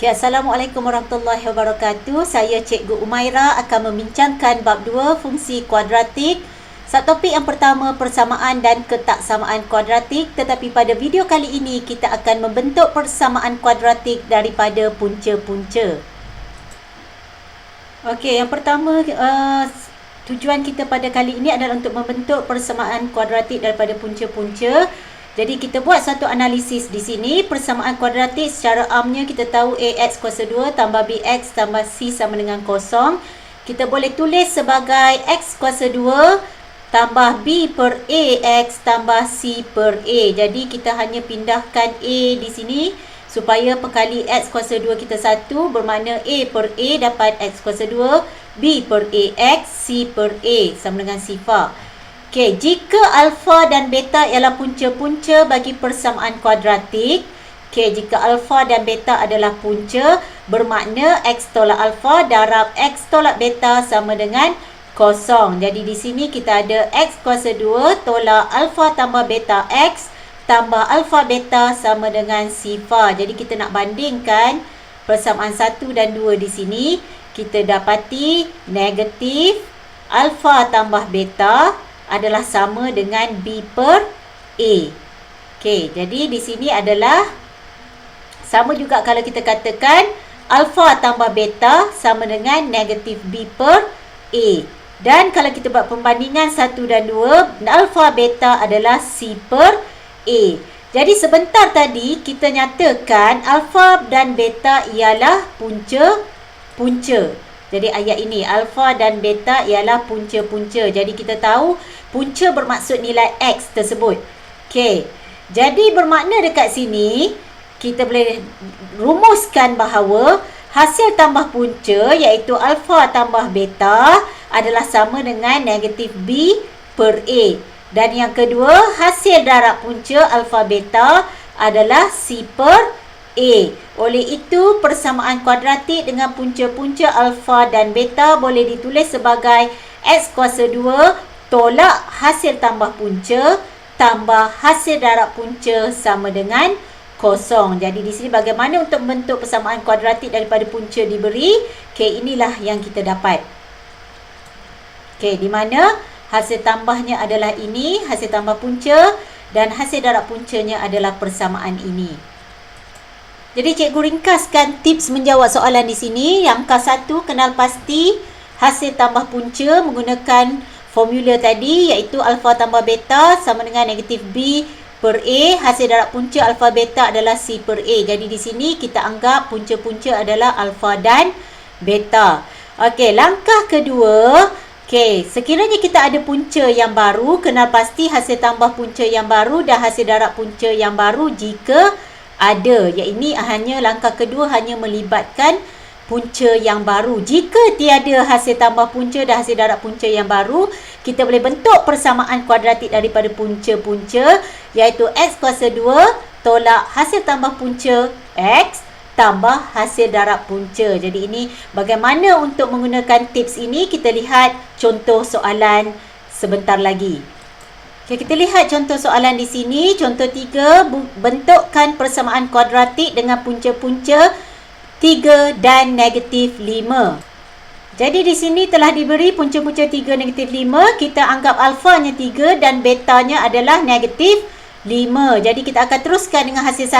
Okay, Assalamualaikum warahmatullahi wabarakatuh. Saya Cikgu Umaira akan membincangkan bab 2 fungsi kuadratik. Topik yang pertama, persamaan dan ketaksamaan kuadratik. Tetapi pada video kali ini kita akan membentuk persamaan kuadratik daripada punca-punca. Okey, yang pertama tujuan kita pada kali ini adalah untuk membentuk persamaan kuadratik daripada punca-punca. Jadi kita buat satu analisis di sini. Persamaan kuadratik secara amnya kita tahu AX kuasa 2 tambah BX tambah C sama dengan kosong. Kita boleh tulis sebagai X kuasa 2 tambah B per AX tambah C per A. Jadi kita hanya pindahkan A di sini supaya perkali X kuasa 2 kita 1, bermakna A per A dapat X kuasa 2, B per AX, C per A sama dengan sifar. Okey, jika alfa dan beta ialah punca-punca bagi persamaan kuadratik. Okey, jika alfa dan beta adalah punca, bermakna X tolak alfa darab X tolak beta sama dengan kosong. Jadi di sini kita ada X kuasa 2 tolak alfa tambah beta X tambah alfa beta sama dengan sifar. Jadi kita nak bandingkan persamaan 1 dan 2 di sini. Kita dapati negatif alfa tambah beta adalah sama dengan B per A. Okey, jadi di sini adalah sama juga kalau kita katakan alfa tambah beta sama dengan negatif B per A. Dan kalau kita buat pembandingan 1 dan 2, alfa beta adalah C per A. Jadi sebentar tadi kita nyatakan alfa dan beta ialah punca-punca. Jadi ayat ini alfa dan beta ialah punca-punca. Jadi kita tahu punca bermaksud nilai X tersebut. Okey. Jadi bermakna dekat sini kita boleh rumuskan bahawa hasil tambah punca iaitu alfa tambah beta adalah sama dengan negatif B per A. Dan yang kedua, hasil darab punca alfa beta adalah C per A. Oleh itu, persamaan kuadratik dengan punca-punca alfa dan beta boleh ditulis sebagai X kuasa 2 tolak hasil tambah punca tambah hasil darab punca sama dengan kosong. Jadi di sini bagaimana untuk membentuk persamaan kuadratik daripada punca diberi. Okey, inilah yang kita dapat. Okey, di mana hasil tambahnya adalah ini, hasil tambah punca, dan hasil darab puncanya adalah persamaan ini. Jadi cikgu ringkaskan tips menjawab soalan di sini. Langkah 1, kenal pasti hasil tambah punca menggunakan formula tadi iaitu alfa tambah beta sama dengan negatif B per A. Hasil darab punca alfa beta adalah C per A. Jadi di sini kita anggap punca-punca adalah alfa dan beta. Okey, langkah kedua. Okey, sekiranya kita ada punca yang baru, kenal pasti hasil tambah punca yang baru dan hasil darab punca yang baru jika ada. Ini hanya langkah kedua, hanya melibatkan punca yang baru. Jika tiada hasil tambah punca dan hasil darab punca yang baru, kita boleh bentuk persamaan kuadratik daripada punca-punca iaitu X kuasa 2 tolak hasil tambah punca X tambah hasil darab punca. Jadi ini bagaimana untuk menggunakan tips ini, kita lihat contoh soalan sebentar lagi. Okay, kita lihat contoh soalan di sini. Contoh 3, bentukkan persamaan kuadratik dengan punca-punca 3 dan negatif 5. Jadi di sini telah diberi punca-punca 3 negatif 5. Kita anggap alfanya 3 dan betanya adalah negatif 5. Jadi kita akan teruskan dengan hasil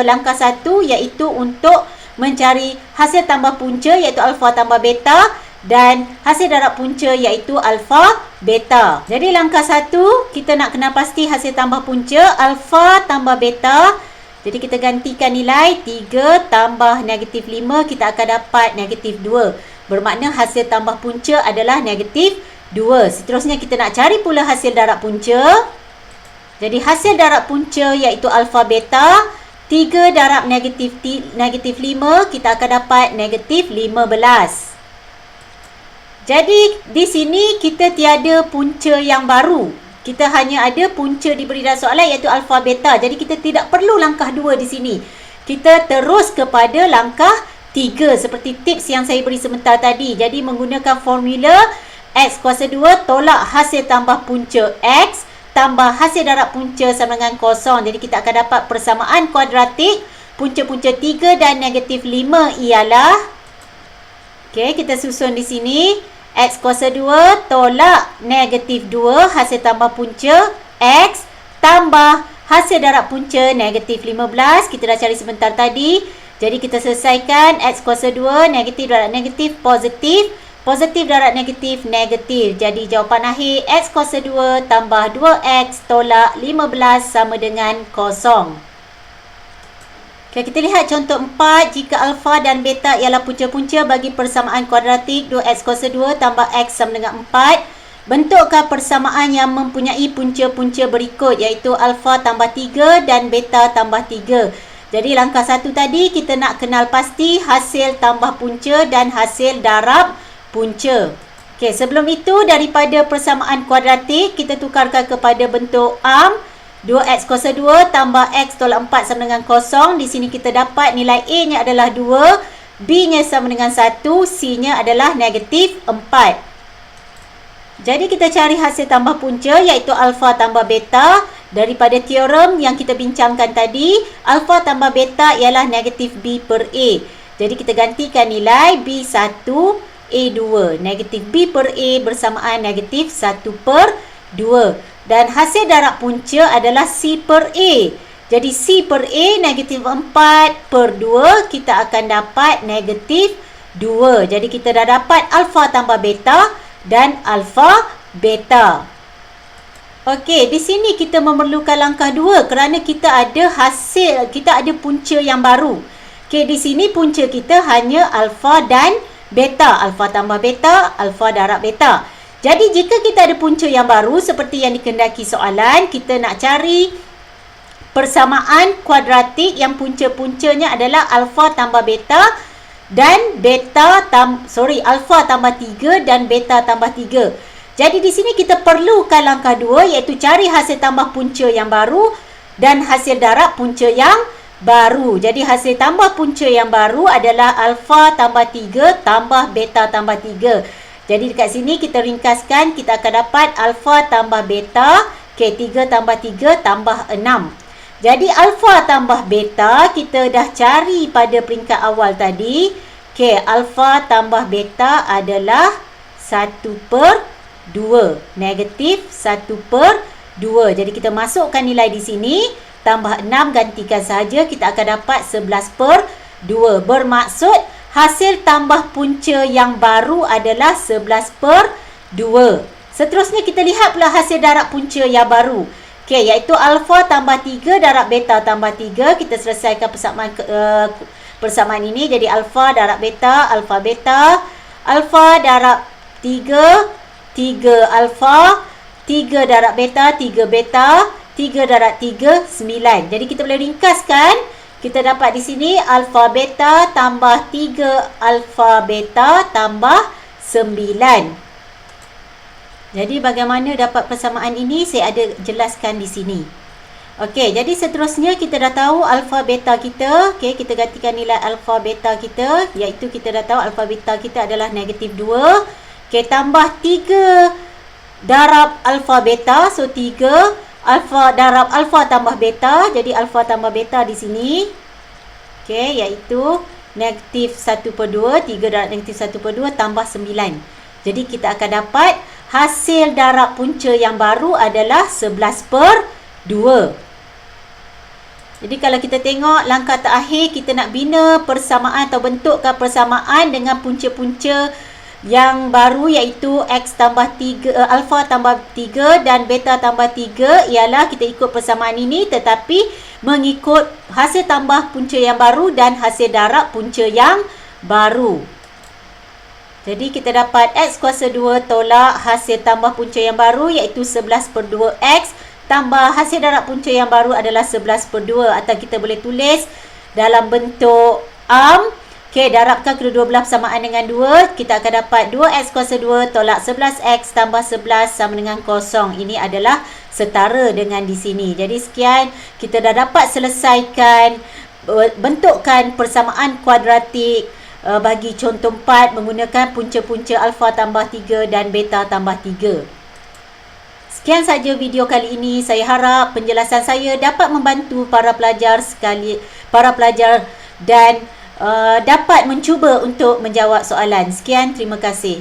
langkah 1 iaitu untuk mencari hasil tambah punca iaitu alfa tambah beta dan hasil darab punca iaitu alfa beta. Jadi langkah 1 kita nak kenal pasti hasil tambah punca alfa tambah beta. Jadi kita gantikan nilai 3 tambah negatif 5, kita akan dapat negatif 2. Bermakna hasil tambah punca adalah negatif 2. Seterusnya kita nak cari pula hasil darab punca. Jadi hasil darab punca iaitu alfa beta. 3 darab negatif 5, kita akan dapat negatif 15. Jadi di sini kita tiada punca yang baru. Kita hanya ada punca diberi dalam soalan iaitu alfa beta. Jadi kita tidak perlu langkah 2 di sini. Kita terus kepada langkah 3 seperti tips yang saya beri sebentar tadi. Jadi menggunakan formula X kuasa 2 tolak hasil tambah punca X tambah hasil darab punca sama dengan kosong. Jadi kita akan dapat persamaan kuadratik punca-punca 3 dan negatif 5 ialah, okey, kita susun di sini, X kuasa 2 tolak negatif 2 hasil tambah punca X tambah hasil darab punca negatif 15. Kita dah cari sebentar tadi. Jadi kita selesaikan X kuasa 2 negatif darab negatif positif. Positif darab negatif negatif. Jadi jawapan akhir X kuasa 2 tambah 2X tolak 15 sama dengan 0. Okay, kita lihat contoh 4. Jika alfa dan beta ialah punca-punca bagi persamaan kuadratik 2X kuasa 2 tambah X sama dengan 4. Bentukkah persamaan yang mempunyai punca-punca berikut, iaitu alfa tambah 3 dan beta tambah 3. Jadi langkah 1 tadi kita nak kenal pasti hasil tambah punca dan hasil darab punca. Okey, sebelum itu daripada persamaan kuadratik kita tukarkan kepada bentuk am. 2x kuasa 2 tambah x tolak 4 sama dengan 0. Di sini kita dapat nilai a nya adalah 2, b nya sama dengan 1, c nya adalah negatif 4. Jadi kita cari hasil tambah punca iaitu alfa tambah beta. Daripada teorem yang kita bincangkan tadi, alfa tambah beta ialah negatif b per a. Jadi kita gantikan nilai b1, a2. Negatif b per a bersamaan negatif 1 per 2. Dan hasil darab punca adalah c per a. Jadi c per a negatif 4 per 2, kita akan dapat negatif 2. Jadi kita dah dapat alfa tambah beta dan alfa beta. Okey, di sini kita memerlukan langkah 2 kerana kita ada hasil, kita ada punca yang baru. Okey, di sini punca kita hanya alfa dan beta. Alfa tambah beta, alfa darab beta. Jadi jika kita ada punca yang baru seperti yang dikehendaki soalan, kita nak cari persamaan kuadratik yang punca-puncanya adalah alfa tambah beta dan alfa tambah 3 dan beta tambah 3. Jadi di sini kita perlukan langkah 2 iaitu cari hasil tambah punca yang baru dan hasil darab punca yang baru. Jadi hasil tambah punca yang baru adalah alfa tambah 3 tambah beta tambah 3. Jadi dekat sini kita ringkaskan, kita akan dapat alfa tambah beta, okey, 3 tambah 3 tambah 6. Jadi alfa tambah beta kita dah cari pada peringkat awal tadi. Okey, alfa tambah beta adalah 1 per 2. Negatif 1 per 2. Jadi kita masukkan nilai di sini. Tambah 6 gantikan saja. Kita akan dapat 11 per 2. Bermaksud hasil tambah punca yang baru adalah 11 per 2. Seterusnya kita lihat pula hasil darab punca yang baru. Okey, iaitu alfa tambah 3 darab beta tambah 3. Kita selesaikan persamaan ini. Jadi alfa darab beta, alfa beta. Alfa darab 3 alfa, 3 darab beta, 3 beta, 3 darab 3, 9. Jadi kita boleh ringkaskan. Kita dapat di sini alfa beta tambah 3 alfa beta tambah 9. Jadi bagaimana dapat persamaan ini saya ada jelaskan di sini. Okey, jadi seterusnya kita dah tahu alfa beta kita. Okey, kita gantikan nilai alfa beta kita, iaitu kita dah tahu alfa beta kita adalah negatif 2. Okey, tambah 3 darab alfa beta. So 3 alfa darab alfa tambah beta. Jadi alfa tambah beta di sini. Okey, iaitu negatif 1 per 2. 3 darab negatif 1 per 2 tambah 9. Jadi kita akan dapat hasil darab punca yang baru adalah 11 per 2. Jadi kalau kita tengok langkah terakhir, kita nak bina persamaan atau bentukkan persamaan dengan punca-punca yang baru iaitu x tambah 3, alfa tambah 3 dan beta tambah 3 ialah kita ikut persamaan ini tetapi mengikut hasil tambah punca yang baru dan hasil darab punca yang baru. Jadi kita dapat x kuasa 2 tolak hasil tambah punca yang baru iaitu 11 per 2x tambah hasil darab punca yang baru adalah 11 per 2 atau kita boleh tulis dalam bentuk am. Okey, darabkan kedua belah persamaan dengan 2. Kita akan dapat 2x kuasa 2 tolak 11x tambah 11 sama dengan 0. Ini adalah setara dengan di sini. Jadi sekian, kita dah dapat selesaikan bentukkan persamaan kuadratik bagi contoh 4 menggunakan punca-punca alfa tambah 3 dan beta tambah 3. Sekian saja video kali ini. Saya harap penjelasan saya dapat membantu para pelajar para pelajar dan dapat mencuba untuk menjawab soalan. Sekian, terima kasih.